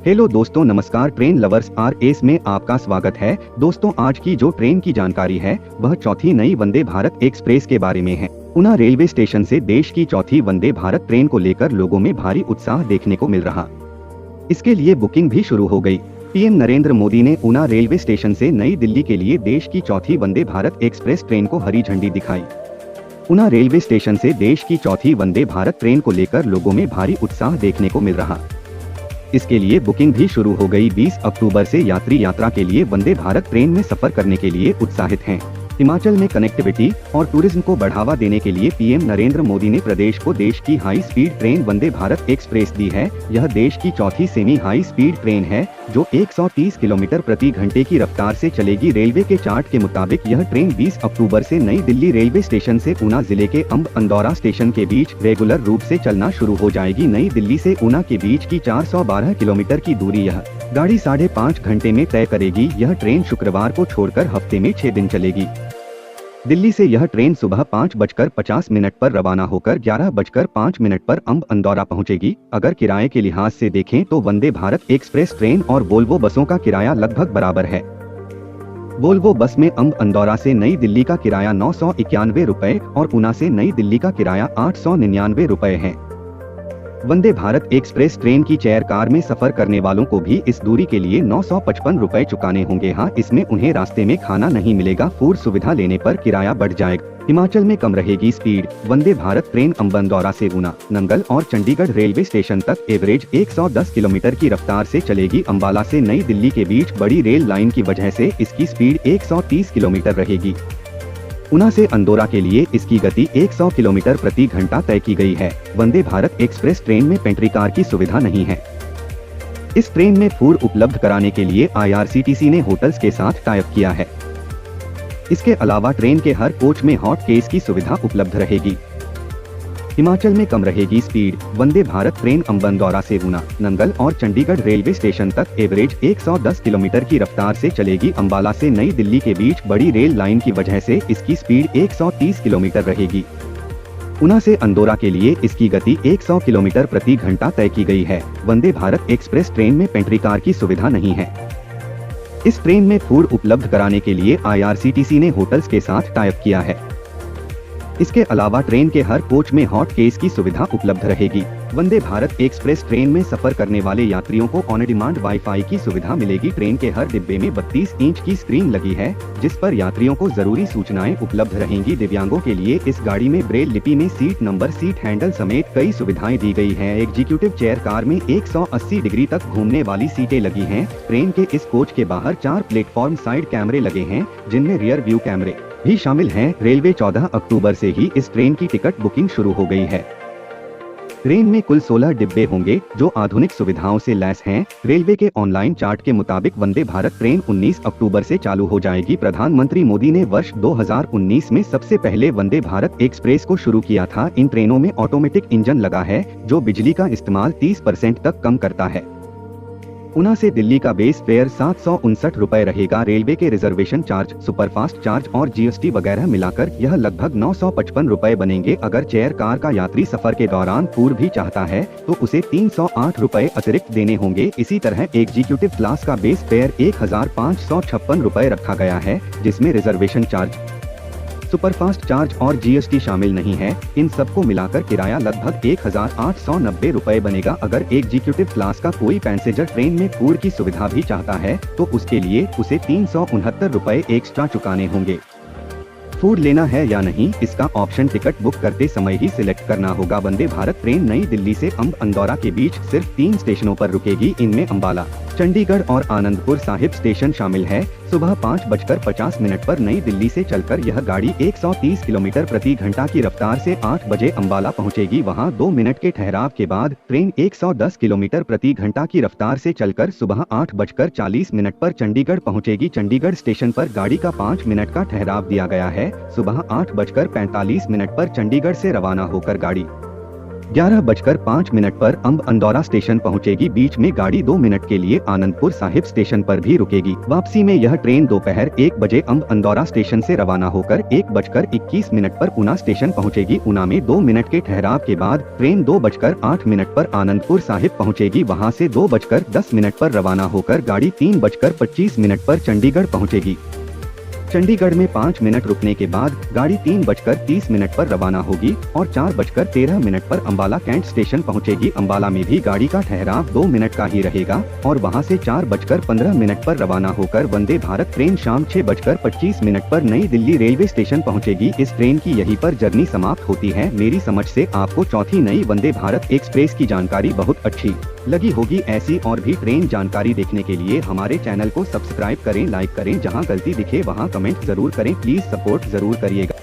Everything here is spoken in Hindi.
हेलो दोस्तों, नमस्कार। ट्रेन लवर्स आर एस में आपका स्वागत है। दोस्तों, आज की जो ट्रेन की जानकारी है वह चौथी नई वंदे भारत एक्सप्रेस के बारे में है। ऊना रेलवे स्टेशन से देश की चौथी वंदे भारत ट्रेन को लेकर लोगों में भारी उत्साह देखने को मिल रहा। इसके लिए बुकिंग भी शुरू हो गई। पीएम नरेंद्र मोदी ने ऊना रेलवे स्टेशन से नई दिल्ली के लिए देश की चौथी वंदे भारत एक्सप्रेस ट्रेन को हरी झंडी दिखाई। ऊना रेलवे स्टेशन से देश की चौथी वंदे भारत ट्रेन को लेकर लोगों में भारी उत्साह देखने को मिल रहा। इसके लिए बुकिंग भी शुरू हो गई। 20 अक्टूबर से यात्री यात्रा के लिए वंदे भारत ट्रेन में सफर करने के लिए उत्साहित हैं। हिमाचल में कनेक्टिविटी और टूरिज्म को बढ़ावा देने के लिए पीएम नरेंद्र मोदी ने प्रदेश को देश की high speed train Vande Bharat express दी है। यह देश की चौथी सेमी हाई स्पीड ट्रेन है जो 130 किलोमीटर प्रति घंटे की रफ्तार से चलेगी। रेलवे के चार्ट के मुताबिक यह ट्रेन 20 अक्टूबर से नई दिल्ली रेलवे स्टेशन से ऊना जिले के अंब अंदौरा स्टेशन के बीच रेगुलर रूप से चलना शुरू हो जाएगी। नई दिल्ली से ऊना के बीच की 412 किलोमीटर की दूरी यह गाड़ी 5.5 घंटे में तय करेगी। यह ट्रेन शुक्रवार को छोड़कर हफ्ते में 6 दिन चलेगी। दिल्ली से यह ट्रेन सुबह 5:50 पर रवाना होकर 11:05 पर अंब अंदौरा पहुंचेगी। अगर किराए के लिहाज से देखें तो वंदे भारत एक्सप्रेस ट्रेन और वोल्वो बसों का किराया लगभग बराबर है। वोल्वो बस में अंब अंदौरा से नई दिल्ली का किराया 991 रुपए और ऊना से नई दिल्ली का किराया 899 रुपए है। वंदे भारत एक्सप्रेस ट्रेन की चेयर कार में सफर करने वालों को भी इस दूरी के लिए 955 रुपए चुकाने होंगे। हाँ, इसमें उन्हें रास्ते में खाना नहीं मिलेगा। फूड सुविधा लेने पर किराया बढ़ जाएगा। हिमाचल में कम रहेगी स्पीड। वंदे भारत ट्रेन अंब अंदौरा से ऊना, नंगल और चंडीगढ़ रेलवे स्टेशन तक एवरेज 110 किलोमीटर की रफ्तार से चलेगी। अंबाला से नई दिल्ली के बीच बड़ी रेल लाइन की वजह से इसकी स्पीड 130 किलोमीटर रहेगी। ऊना से अंदौरा के लिए इसकी गति 100 किलोमीटर प्रति घंटा तय की गई है। वंदे भारत एक्सप्रेस ट्रेन में पेंट्री कार की सुविधा नहीं है। इस ट्रेन में फूड उपलब्ध कराने के लिए IRCTC ने होटल्स के साथ टाई अप किया है। इसके अलावा ट्रेन के हर कोच में हॉट केस की सुविधा उपलब्ध रहेगी। हिमाचल में कम रहेगी स्पीड। वंदे भारत ट्रेन अंब अंदौरा से ऊना, नंगल और चंडीगढ़ रेलवे स्टेशन तक एवरेज 110 किलोमीटर की रफ्तार से चलेगी। अंबाला से नई दिल्ली के बीच बड़ी रेल लाइन की वजह से इसकी स्पीड 130 किलोमीटर रहेगी। ऊना से अंदौरा के लिए इसकी गति 100 किलोमीटर प्रति घंटा तय की गई है। वंदे भारत एक्सप्रेस ट्रेन में पेंट्री कार की सुविधा नहीं है। इस ट्रेन में फूड उपलब्ध कराने के लिए IRCTC ने होटल्स के साथ टाई अप किया है। इसके अलावा ट्रेन के हर कोच में हॉट केस की सुविधा उपलब्ध रहेगी। वंदे भारत एक्सप्रेस ट्रेन में सफर करने वाले यात्रियों को ऑन डिमांड वाईफाई की सुविधा मिलेगी। ट्रेन के हर डिब्बे में 32 इंच की स्क्रीन लगी है जिस पर यात्रियों को जरूरी सूचनाएं उपलब्ध रहेंगी। दिव्यांगों के लिए इस गाड़ी में ब्रेल लिपि में सीट नंबर, सीट हैंडल समेत कई सुविधाएं दी गई है। एग्जीक्यूटिव चेयर कार में 180 डिग्री तक घूमने वाली सीटें लगी हैं। ट्रेन के इस कोच के बाहर 4 प्लेटफॉर्म साइड कैमरे लगे हैं जिनमें रियर व्यू कैमरे भी शामिल हैं। रेलवे 14 अक्टूबर से ही इस ट्रेन की टिकट बुकिंग शुरू हो गई है। ट्रेन में कुल 16 डिब्बे होंगे जो आधुनिक सुविधाओं से लैस हैं। रेलवे के ऑनलाइन चार्ट के मुताबिक वंदे भारत ट्रेन 19 अक्टूबर से चालू हो जाएगी। प्रधानमंत्री मोदी ने वर्ष 2019 में सबसे पहले वंदे भारत एक्सप्रेस को शुरू किया था। इन ट्रेनों में ऑटोमेटिक इंजन लगा है जो बिजली का इस्तेमाल 30% तक कम करता है। ऊना से दिल्ली का बेस फेयर 759 रुपए रहेगा। रेलवे के रिजर्वेशन चार्ज, सुपरफास्ट चार्ज और GST वगैरह मिलाकर यह लगभग 955 रुपए बनेंगे। अगर चेयर कार का यात्री सफर के दौरान फूड भी चाहता है तो उसे 308 रुपए अतिरिक्त देने होंगे। इसी तरह एग्जीक्यूटिव क्लास का बेस फेयर 1556 रुपए रखा गया है जिसमें रिजर्वेशन चार्ज, सुपरफास्ट चार्ज और GST शामिल नहीं है। इन सबको मिलाकर किराया लगभग 1890 रुपए बनेगा। अगर एग्जीक्यूटिव क्लास का कोई पैसेंजर ट्रेन में फूड की सुविधा भी चाहता है तो उसके लिए उसे 369 रुपए एक्स्ट्रा चुकाने होंगे। फूड लेना है या नहीं, इसका ऑप्शन टिकट बुक करते समय ही सिलेक्ट करना होगा। वंदे भारत ट्रेन नई दिल्ली से अंब अंदौरा के बीच सिर्फ 3 स्टेशनों पर रुकेगी। इनमें अंबाला, चंडीगढ़ और आनंदपुर साहिब स्टेशन शामिल है। सुबह 5:50 पर नई दिल्ली से चलकर यह गाड़ी 130 किलोमीटर प्रति घंटा की रफ्तार से 8 बजे अंबाला पहुंचेगी। वहां 2 मिनट के ठहराव के बाद ट्रेन 110 किलोमीटर प्रति घंटा की रफ्तार से चलकर सुबह 8:40 पर चंडीगढ़ पहुंचेगी। चंडीगढ़ स्टेशन पर गाड़ी का 5 मिनट का ठहराव दिया गया है। सुबह 8:45 पर चंडीगढ़ से रवाना होकर गाड़ी 11:05 पर अम्ब अंदौरा स्टेशन पहुंचेगी। बीच में गाड़ी 2 मिनट के लिए आनंदपुर साहिब स्टेशन पर भी रुकेगी। वापसी में यह ट्रेन दोपहर 1 बजे अम्ब अंदौरा स्टेशन से रवाना होकर 1:21 पर ऊना स्टेशन पहुंचेगी। ऊना में 2 मिनट के ठहराव के बाद ट्रेन 2:08 पर आनंदपुर साहिब पहुंचेगी। वहां से 2:10 पर रवाना होकर गाड़ी 3:25 पर चंडीगढ़ पहुंचेगी। चंडीगढ़ में 5 मिनट रुकने के बाद गाड़ी 3:30 पर रवाना होगी और 4:13 पर अंबाला कैंट स्टेशन पहुंचेगी। अंबाला में भी गाड़ी का ठहराव 2 मिनट का ही रहेगा और वहां से 4:15 पर रवाना होकर वंदे भारत ट्रेन शाम 6:25 पर नई दिल्ली रेलवे स्टेशन पहुंचेगी। इस ट्रेन की यहीं पर जर्नी समाप्त होती है। मेरी समझ से आपको चौथी नई वंदे भारत एक्सप्रेस की जानकारी बहुत अच्छी लगी होगी। ऐसी और भी ट्रेन जानकारी देखने के लिए हमारे चैनल को सब्सक्राइब करें, लाइक करें, जहां गलती दिखे वहां कमेंट जरूर करें। प्लीज सपोर्ट जरूर करिएगा।